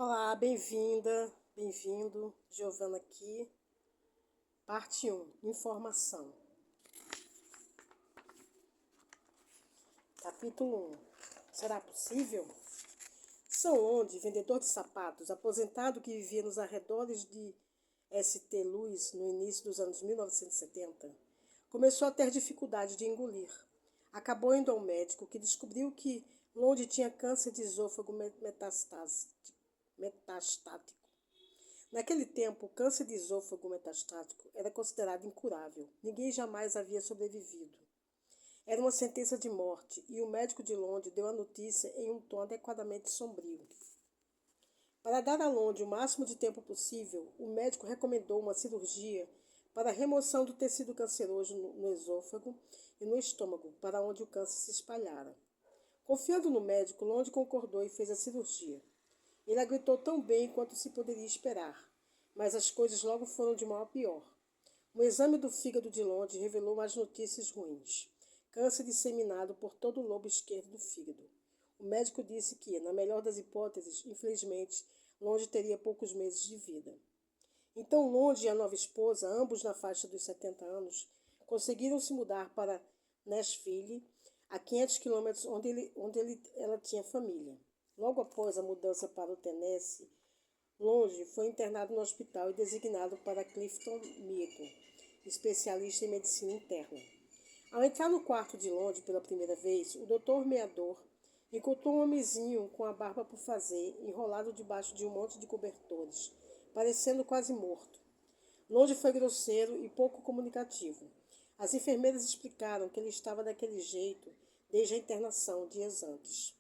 Olá, bem-vinda, bem-vindo. Giovana aqui. Parte 1, informação. Capítulo 1. Será possível? São Onde, vendedor de sapatos, aposentado que vivia nos arredores de St. Louis no início dos anos 1970, começou a ter dificuldade de engolir. Acabou indo ao médico, que descobriu que Londe tinha câncer de esôfago metastático. Naquele tempo, o câncer de esôfago metastático era considerado incurável. Ninguém jamais havia sobrevivido. Era uma sentença de morte, e o médico de Londres deu a notícia em um tom adequadamente sombrio. Para dar a Londres o máximo de tempo possível, o médico recomendou uma cirurgia para a remoção do tecido canceroso no esôfago e no estômago, para onde o câncer se espalhara. Confiando no médico, Londres concordou e fez a cirurgia. Ele aguentou tão bem quanto se poderia esperar, mas as coisas logo foram de mal a pior. Um exame do fígado de Londres revelou mais notícias ruins. Câncer disseminado por todo o lobo esquerdo do fígado. O médico disse que, na melhor das hipóteses, infelizmente, Londres teria poucos meses de vida. Então Londres e a nova esposa, ambos na faixa dos 70 anos, conseguiram se mudar para Nashville, a 500 quilômetros onde ela tinha família. Logo após a mudança para o Tennessee, Longe foi internado no hospital e designado para Clifton Middle, especialista em medicina interna. Ao entrar no quarto de Longe pela primeira vez, o doutor meador encontrou um homenzinho com a barba por fazer, enrolado debaixo de um monte de cobertores, parecendo quase morto. Longe foi grosseiro e pouco comunicativo. As enfermeiras explicaram que ele estava daquele jeito desde a internação, dias antes.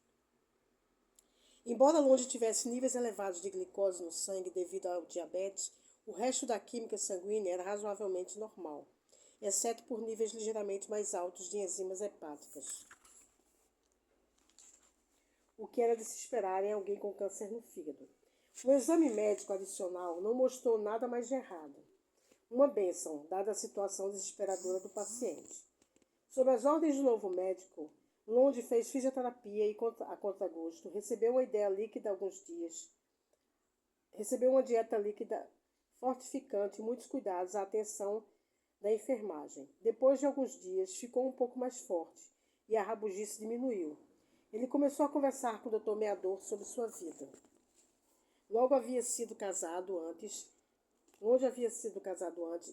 Embora Longe tivesse níveis elevados de glicose no sangue devido ao diabetes, o resto da química sanguínea era razoavelmente normal, exceto por níveis ligeiramente mais altos de enzimas hepáticas, o que era de se esperar em alguém com câncer no fígado. Um exame médico adicional não mostrou nada mais de errado. Uma bênção, dada a situação desesperadora do paciente. Sob as ordens do novo médico, Londe fez fisioterapia e, a contragosto, recebeu uma dieta líquida fortificante e muitos cuidados à atenção da enfermagem. Depois de alguns dias, ficou um pouco mais forte e a rabugice diminuiu. Ele começou a conversar com o Dr. Meador sobre sua vida. Longe havia sido casado antes,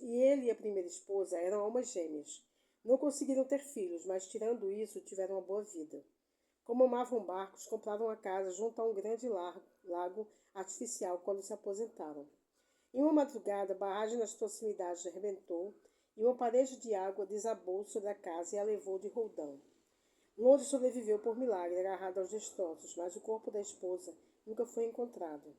e ele e a primeira esposa eram almas gêmeas. Não conseguiram ter filhos, mas tirando isso, tiveram uma boa vida. Como amavam barcos, compraram uma casa junto a um grande lago artificial quando se aposentaram. Em uma madrugada, a barragem nas proximidades arrebentou e uma parede de água desabou sobre a casa e a levou de roldão. Londres sobreviveu por milagre, agarrado aos destroços, mas o corpo da esposa nunca foi encontrado.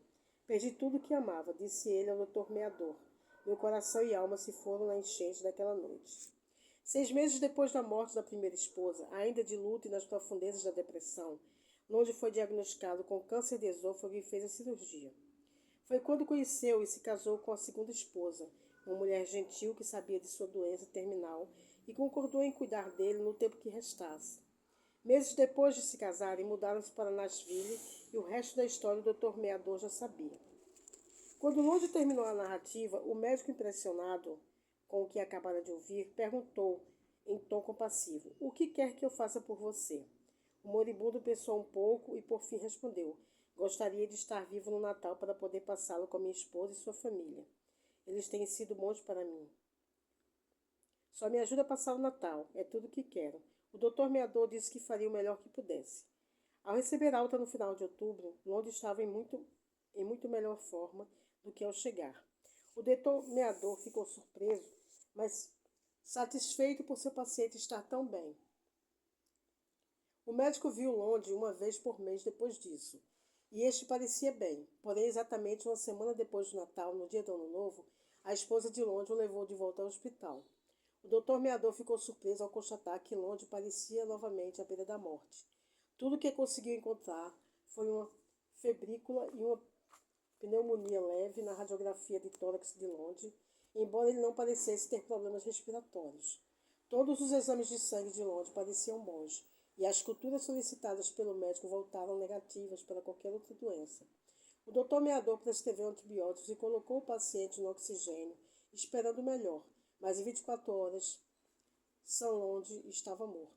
Perdi tudo o que amava, disse ele ao doutor Meador. Meu coração e alma se foram na enchente daquela noite. 6 meses depois da morte da primeira esposa, ainda de luto e nas profundezas da depressão, Londres foi diagnosticado com câncer de esôfago e fez a cirurgia. Foi quando conheceu e se casou com a segunda esposa, uma mulher gentil que sabia de sua doença terminal e concordou em cuidar dele no tempo que restasse. Meses depois de se casarem, mudaram-se para Nashville e o resto da história o Dr. Meador já sabia. Quando Londres terminou a narrativa, o médico, impressionado com o que acabara de ouvir, perguntou em tom compassivo: "O que quer que eu faça por você?" O moribundo pensou um pouco e por fim respondeu: "Gostaria de estar vivo no Natal para poder passá-lo com minha esposa e sua família. Eles têm sido bons para mim. Só me ajuda a passar o Natal, é tudo o que quero." O doutor Meador disse que faria o melhor que pudesse. Ao receber alta no final de outubro, Londres estava em muito melhor forma do que ao chegar. O doutor Meador ficou surpreso, mas satisfeito por seu paciente estar tão bem. O médico viu Londres uma vez por mês depois disso, e este parecia bem. Porém, exatamente uma semana depois do Natal, no dia do Ano Novo, a esposa de Londres o levou de volta ao hospital. O doutor Meador ficou surpreso ao constatar que Londres parecia novamente à beira da morte. Tudo o que conseguiu encontrar foi uma febrícula e uma pneumonia leve na radiografia de tórax de Londres, embora ele não parecesse ter problemas respiratórios. Todos os exames de sangue de Londres pareciam bons, e as culturas solicitadas pelo médico voltaram negativas para qualquer outra doença. O doutor Meador prescreveu antibióticos e colocou o paciente no oxigênio, esperando o melhor, mas em 24 horas, Sanlonge estava morto.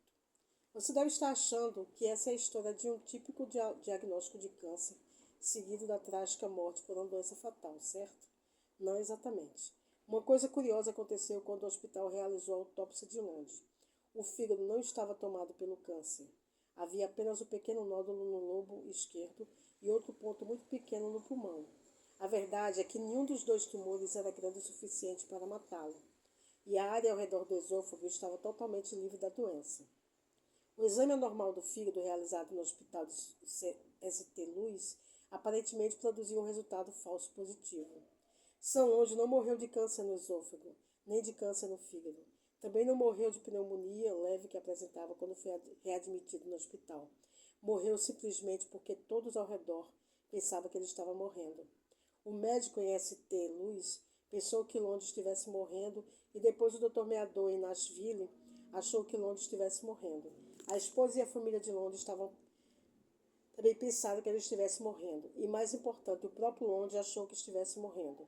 Você deve estar achando que essa é a história de um típico diagnóstico de câncer, seguido da trágica morte por uma doença fatal, certo? Não exatamente. Uma coisa curiosa aconteceu quando o hospital realizou a autópsia de Longe. O fígado não estava tomado pelo câncer. Havia apenas um pequeno nódulo no lobo esquerdo e outro ponto muito pequeno no pulmão. A verdade é que nenhum dos dois tumores era grande o suficiente para matá-lo, e a área ao redor do esôfago estava totalmente livre da doença. O exame anormal do fígado realizado no hospital de St. Louis aparentemente produziu um resultado falso positivo. Sanlonge não morreu de câncer no esôfago, nem de câncer no fígado. Também não morreu de pneumonia leve que apresentava quando foi readmitido no hospital. Morreu simplesmente porque todos ao redor pensavam que ele estava morrendo. O médico em St. Louis pensou que Longe estivesse morrendo e depois o Dr. Meador em Nashville achou que Longe estivesse morrendo. A esposa e a família de Longe estavam também pensaram que ele estivesse morrendo. E mais importante, o próprio Longe achou que estivesse morrendo.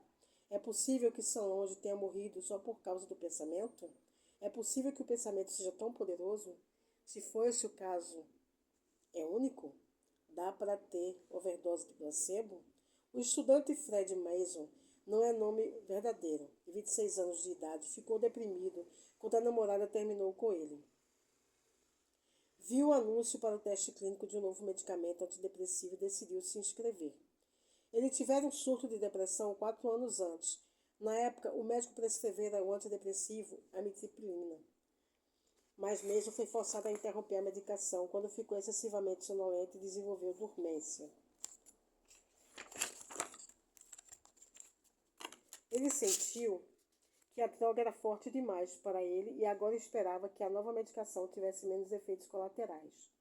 É possível que Sanlonge tenha morrido só por causa do pensamento? É possível que o pensamento seja tão poderoso? Se for esse o caso, é único? Dá para ter overdose de placebo? O estudante Fred Mason não é nome verdadeiro, de 26 anos de idade, ficou deprimido quando a namorada terminou com ele. Viu o anúncio para o teste clínico de um novo medicamento antidepressivo e decidiu se inscrever. Ele tivera um surto de depressão 4 anos antes. Na época, o médico prescrevera o antidepressivo amitriptilina. Mas Mason foi forçado a interromper a medicação quando ficou excessivamente sonolento e desenvolveu dormência. Ele sentiu que a droga era forte demais para ele e agora esperava que a nova medicação tivesse menos efeitos colaterais.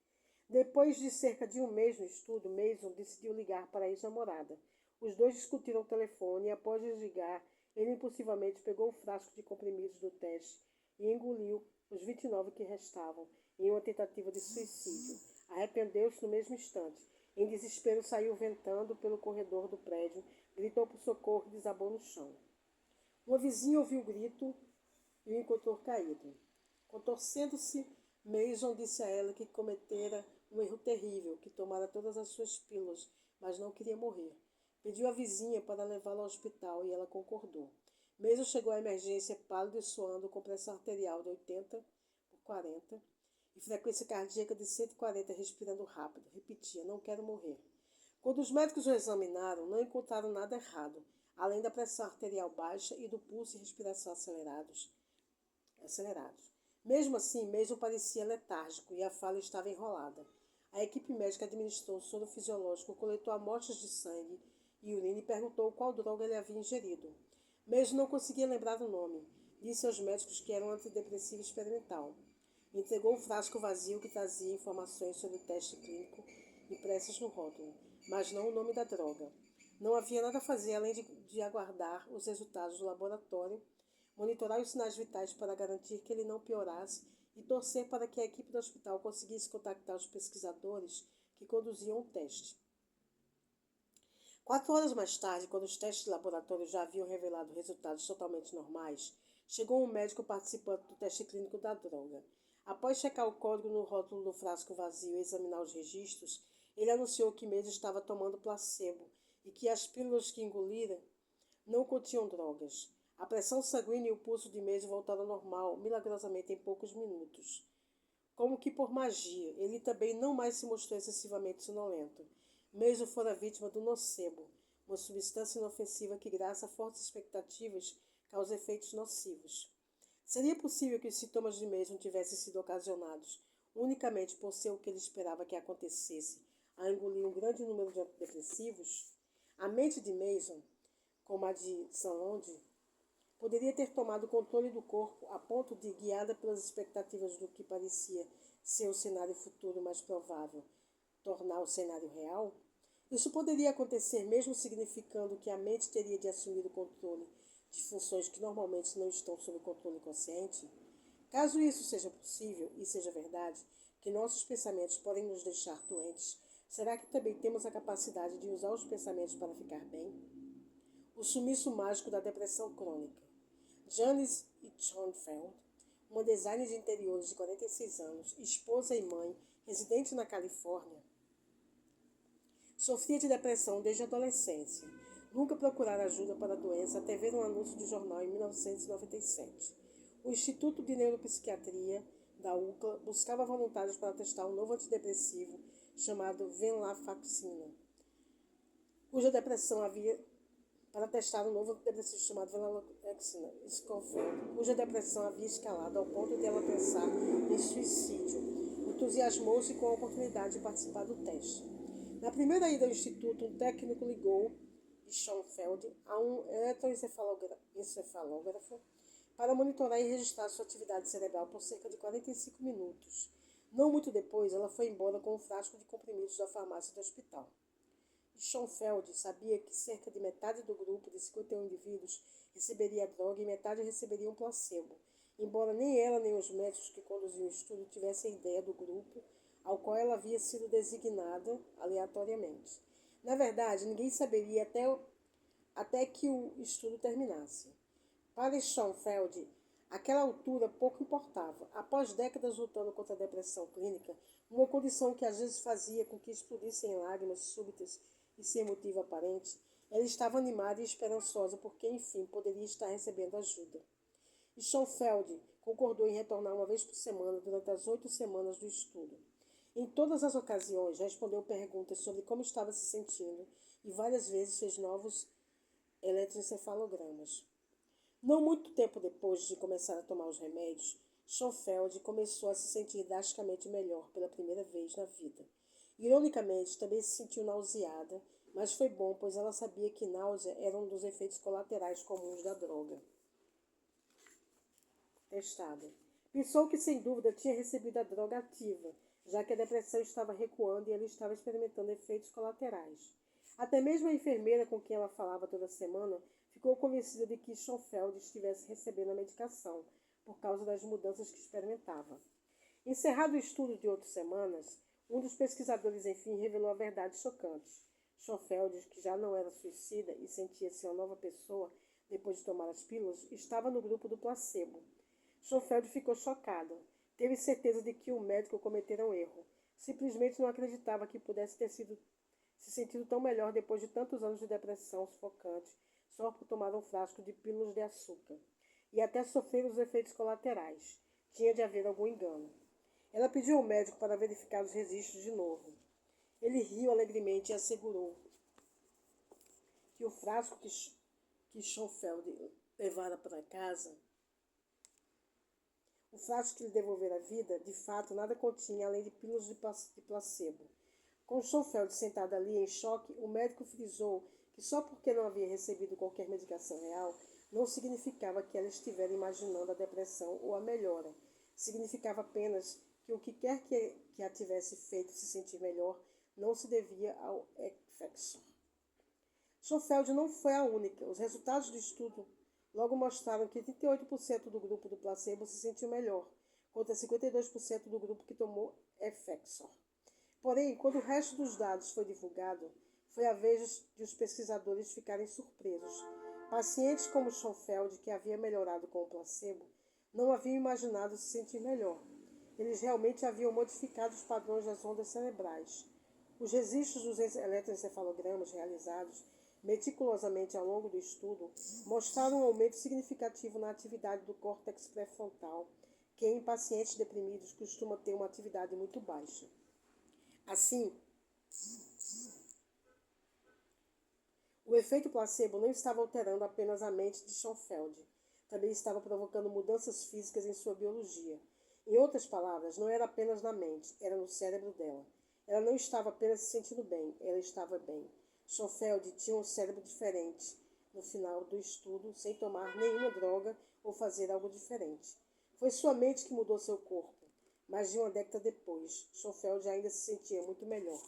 Depois de cerca de um mês no estudo, Mason decidiu ligar para a ex-namorada. Os dois discutiram ao telefone e, após desligar, ele impulsivamente pegou o frasco de comprimidos do teste e engoliu os 29 que restavam, em uma tentativa de suicídio. Arrependeu-se no mesmo instante. Em desespero, saiu ventando pelo corredor do prédio, gritou por socorro e desabou no chão. Uma vizinha ouviu o grito e o encontrou caído. Contorcendo-se, Mason disse a ela que cometera um erro terrível, que tomara todas as suas pílulas, mas não queria morrer. Pediu à vizinha para levá-la ao hospital e ela concordou. Mason chegou à emergência pálido e suando, com pressão arterial de 80/40 e frequência cardíaca de 140, respirando rápido. Repetia: não quero morrer. Quando os médicos o examinaram, não encontraram nada errado, além da pressão arterial baixa e do pulso e respiração acelerados. Mesmo assim, Mason parecia letárgico e a fala estava enrolada. A equipe médica administrou soro fisiológico, coletou amostras de sangue e urina e perguntou qual droga ele havia ingerido. Mason não conseguia lembrar o nome. Disse aos médicos que era um antidepressivo experimental. Entregou o frasco vazio que trazia informações sobre o teste clínico impressas no rótulo, mas não o nome da droga. Não havia nada a fazer além de aguardar os resultados do laboratório, monitorar os sinais vitais para garantir que ele não piorasse e torcer para que a equipe do hospital conseguisse contactar os pesquisadores que conduziam o teste. 4 horas mais tarde, quando os testes de laboratório já haviam revelado resultados totalmente normais, chegou um médico participante do teste clínico da droga. Após checar o código no rótulo do frasco vazio e examinar os registros, ele anunciou que Mason estava tomando placebo e que as pílulas que engolira não continham drogas. A pressão sanguínea e o pulso de Mason voltaram ao normal, milagrosamente em poucos minutos. Como que por magia, ele também não mais se mostrou excessivamente sonolento. Mason fora vítima do nocebo, uma substância inofensiva que, graças a fortes expectativas, causa efeitos nocivos. Seria possível que os sintomas de Mason tivessem sido ocasionados unicamente por ser o que ele esperava que acontecesse, a engolir um grande número de antidepressivos? A mente de Mason, como a de Sanlonge, poderia ter tomado o controle do corpo a ponto de, guiada pelas expectativas do que parecia ser o cenário futuro mais provável, tornar o cenário real? Isso poderia acontecer mesmo significando que a mente teria de assumir o controle de funções que normalmente não estão sob controle consciente? Caso isso seja possível e seja verdade, que nossos pensamentos podem nos deixar doentes, Será que também temos a capacidade de usar os pensamentos para ficar bem? O sumiço mágico da depressão crônica. Janice Schoenfeld, uma designer de interiores de 46 anos, esposa e mãe, residente na Califórnia, sofria de depressão desde a adolescência. Nunca procurara ajuda para a doença até ver um anúncio de jornal em 1997. O Instituto de Neuropsiquiatria da UCLA buscava voluntários para testar um novo antidepressivo chamado venlafaxina, cuja depressão havia escalado ao ponto de ela pensar em suicídio. Entusiasmou-se com a oportunidade de participar do teste. Na primeira ida ao instituto, um técnico ligou de Schoenfeld a um eletroencefalógrafo para monitorar e registrar sua atividade cerebral por cerca de 45 minutos. Não muito depois, ela foi embora com um frasco de comprimidos da farmácia do hospital. Schoenfeld sabia que cerca de metade do grupo de 51 indivíduos receberia a droga e metade receberia um placebo, embora nem ela nem os médicos que conduziam o estudo tivessem ideia do grupo ao qual ela havia sido designada aleatoriamente. Na verdade, ninguém saberia até que o estudo terminasse. Para Schoenfeld, aquela altura pouco importava. Após décadas lutando contra a depressão clínica, uma condição que às vezes fazia com que explodissem lágrimas súbitas e sem motivo aparente, ela estava animada e esperançosa porque, enfim, poderia estar recebendo ajuda. Schoenfeld concordou em retornar uma vez por semana durante as 8 semanas do estudo. Em todas as ocasiões, respondeu perguntas sobre como estava se sentindo e várias vezes fez novos eletroencefalogramas. Não muito tempo depois de começar a tomar os remédios, Schoenfeld começou a se sentir drasticamente melhor pela primeira vez na vida. Ironicamente, também se sentiu nauseada, mas foi bom, pois ela sabia que náusea era um dos efeitos colaterais comuns da droga. Testada. Pensou que sem dúvida tinha recebido a droga ativa, já que a depressão estava recuando e ele estava experimentando efeitos colaterais. Até mesmo a enfermeira com quem ela falava toda semana ficou convencida de que Schoenfeld estivesse recebendo a medicação, por causa das mudanças que experimentava. Encerrado o estudo de 8 semanas, um dos pesquisadores, enfim, revelou a verdade chocante. Schoenfeld, que já não era suicida e sentia-se uma nova pessoa depois de tomar as pílulas, estava no grupo do placebo. Schoenfeld ficou chocada. Teve certeza de que o médico cometera um erro. Simplesmente não acreditava que pudesse ter se sentido tão melhor depois de tantos anos de depressão sufocante, só por tomar um frasco de pílulas de açúcar. E até sofrer os efeitos colaterais. Tinha de haver algum engano. Ela pediu ao médico para verificar os registros de novo. Ele riu alegremente e assegurou que o frasco que Schoenfeld levara para casa, o frasco que lhe devolvera a vida, de fato, nada continha além de pílulas de placebo. Com Schoenfeld sentado ali em choque, o médico frisou que só porque não havia recebido qualquer medicação real, não significava que ela estivesse imaginando a depressão ou a melhora. Significava apenas que o que quer que a tivesse feito se sentir melhor não se devia ao Effexor. Schoenfeld não foi a única. Os resultados do estudo logo mostraram que 38% do grupo do placebo se sentiu melhor, contra 52% do grupo que tomou Effexor. Porém, quando o resto dos dados foi divulgado, foi a vez de os pesquisadores ficarem surpresos. Pacientes como Schoenfeld, que havia melhorado com o placebo, não haviam imaginado se sentir melhor. Eles realmente haviam modificado os padrões das ondas cerebrais. Os registros dos eletroencefalogramas realizados meticulosamente ao longo do estudo mostraram um aumento significativo na atividade do córtex pré-frontal, que em pacientes deprimidos costuma ter uma atividade muito baixa. Assim, o efeito placebo não estava alterando apenas a mente de Schoenfeld, também estava provocando mudanças físicas em sua biologia. Em outras palavras, não era apenas na mente, era no cérebro dela. Ela não estava apenas se sentindo bem, ela estava bem. Schoenfeld tinha um cérebro diferente no final do estudo, sem tomar nenhuma droga ou fazer algo diferente. Foi sua mente que mudou seu corpo. Mais de uma década depois, Schoenfeld ainda se sentia muito melhor.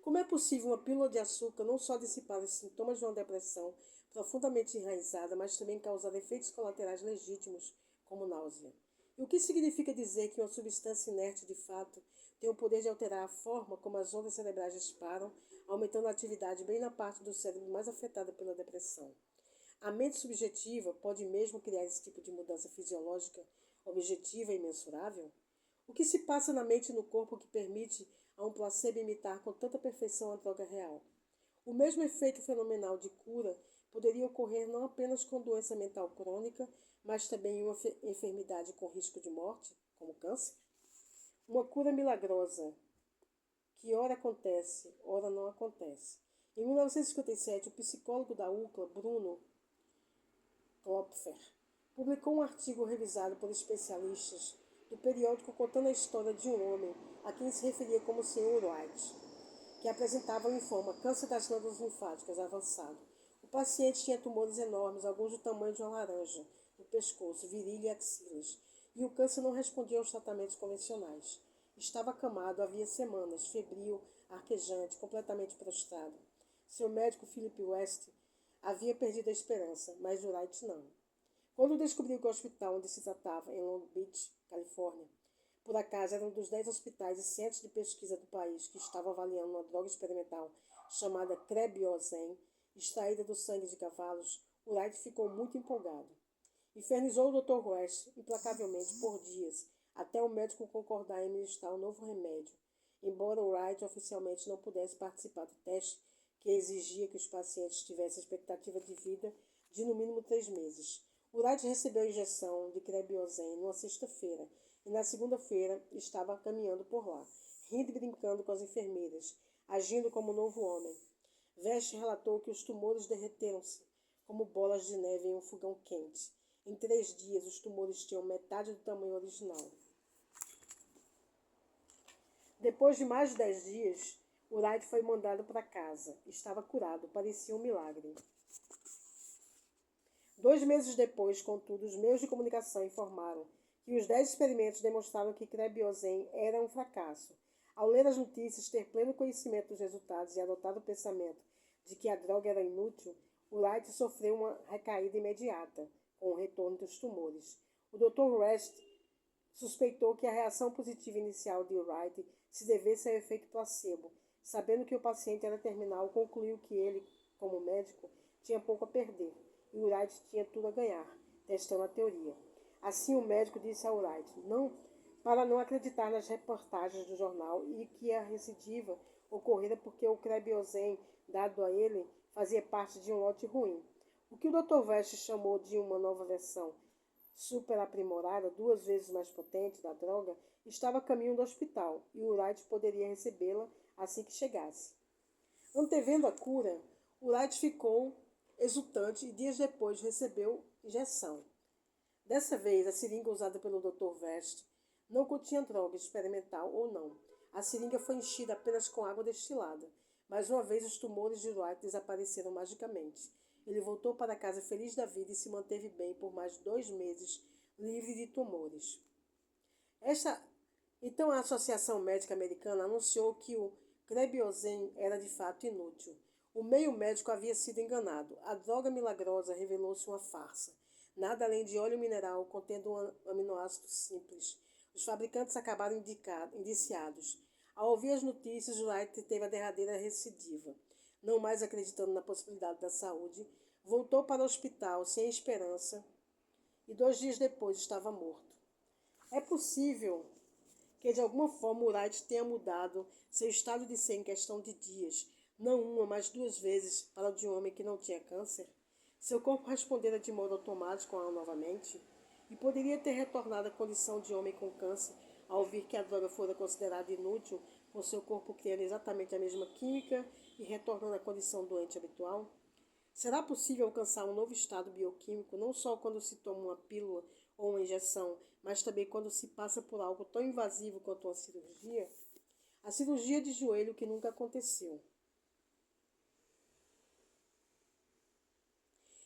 Como é possível uma pílula de açúcar não só dissipar os sintomas de uma depressão profundamente enraizada, mas também causar efeitos colaterais legítimos, como náusea? E o que significa dizer que uma substância inerte de fato tem o poder de alterar a forma como as ondas cerebrais disparam, aumentando a atividade bem na parte do cérebro mais afetada pela depressão. A mente subjetiva pode mesmo criar esse tipo de mudança fisiológica objetiva e mensurável? O que se passa na mente e no corpo que permite a um placebo imitar com tanta perfeição a droga real? O mesmo efeito fenomenal de cura poderia ocorrer não apenas com doença mental crônica, mas também em uma enfermidade com risco de morte, como câncer? Uma cura milagrosa, que ora acontece, ora não acontece. Em 1957, o psicólogo da UCLA, Bruno Klopfer, publicou um artigo revisado por especialistas do periódico contando a história de um homem a quem se referia como Sr. White, que apresentava linfoma, câncer das glândulas linfáticas avançado. O paciente tinha tumores enormes, alguns do tamanho de uma laranja, no pescoço, virilha e axilas, e o câncer não respondia aos tratamentos convencionais. Estava acamado havia semanas, febril, arquejante, completamente prostrado. Seu médico, Philip West, havia perdido a esperança, mas Wright não. Quando descobriu que o hospital onde se tratava, em Long Beach, Califórnia, por acaso era um dos 10 hospitais e centros de pesquisa do país que estava avaliando uma droga experimental chamada Krebiosem, extraída do sangue de cavalos, Wright ficou muito empolgado. Infernizou o Dr. West implacavelmente por dias, até o médico concordar em ministrar o novo remédio, embora Wright oficialmente não pudesse participar do teste que exigia que os pacientes tivessem expectativa de vida de no mínimo 3 meses. Wright recebeu a injeção de Krebiosem numa sexta-feira e na segunda-feira estava caminhando por lá, rindo e brincando com as enfermeiras, agindo como um novo homem. West relatou que os tumores derreteram-se como bolas de neve em um fogão quente. Em 3 dias, os tumores tinham metade do tamanho original. Depois de mais de 10 dias, Wright foi mandado para casa. Estava curado, parecia um milagre. 2 meses depois, contudo, os meios de comunicação informaram que os 10 experimentos demonstraram que Krebiosem era um fracasso. Ao ler as notícias, ter pleno conhecimento dos resultados e adotar o pensamento de que a droga era inútil, Wright sofreu uma recaída imediata, com o retorno dos tumores. O Dr. West suspeitou que a reação positiva inicial de Wright se devesse ao efeito placebo. Sabendo que o paciente era terminal, concluiu que ele, como médico, tinha pouco a perder e Wright tinha tudo a ganhar, testando a teoria. Assim, o médico disse a Wright para não acreditar nas reportagens do jornal e que a recidiva ocorrera porque o Krebiosem dado a ele fazia parte de um lote ruim. O que o Dr. West chamou de uma nova versão super aprimorada, 2 vezes mais potente da droga, estava a caminho do hospital e Wright poderia recebê-la assim que chegasse. Antevendo a cura, Wright ficou exultante e dias depois recebeu injeção. Dessa vez, a seringa usada pelo Dr. West não continha droga experimental ou não. A seringa foi enchida apenas com água destilada. Mais uma vez, os tumores de Wright desapareceram magicamente. Ele voltou para casa feliz da vida e se manteve bem por mais de 2 meses, livre de tumores. Então, a Associação Médica Americana anunciou que o Krebiosem era de fato inútil. O meio médico havia sido enganado. A droga milagrosa revelou-se uma farsa. Nada além de óleo mineral contendo um aminoácido simples. Os fabricantes acabaram indiciados. Ao ouvir as notícias, Wright teve a derradeira recidiva. Não mais acreditando na possibilidade da saúde, voltou para o hospital sem esperança e 2 dias depois estava morto. É possível que de alguma forma Wright tenha mudado seu estado de ser em questão de dias, não uma, mas 2 vezes para o de um homem que não tinha câncer. Seu corpo respondera de modo automático novamente e poderia ter retornado à condição de homem com câncer ao ouvir que a droga fora considerada inútil, com seu corpo criando exatamente a mesma química e retornando à condição doente habitual? Será possível alcançar um novo estado bioquímico não só quando se toma uma pílula ou uma injeção, mas também quando se passa por algo tão invasivo quanto uma cirurgia? A cirurgia de joelho que nunca aconteceu.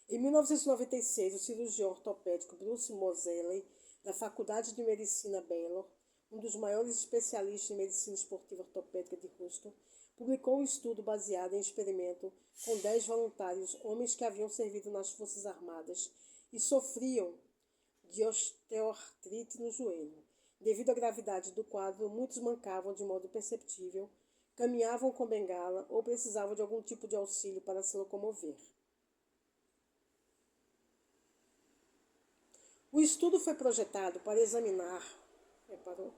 Em 1996, o cirurgião ortopédico Bruce Moseley, da Faculdade de Medicina Baylor, um dos maiores especialistas em medicina esportiva ortopédica de Houston, publicou um estudo baseado em experimento com 10 voluntários, homens que haviam servido nas Forças Armadas e sofriam de osteoartrite no joelho. Devido à gravidade do quadro, muitos mancavam de modo perceptível, caminhavam com bengala ou precisavam de algum tipo de auxílio para se locomover. O estudo foi projetado para examinar. Reparou?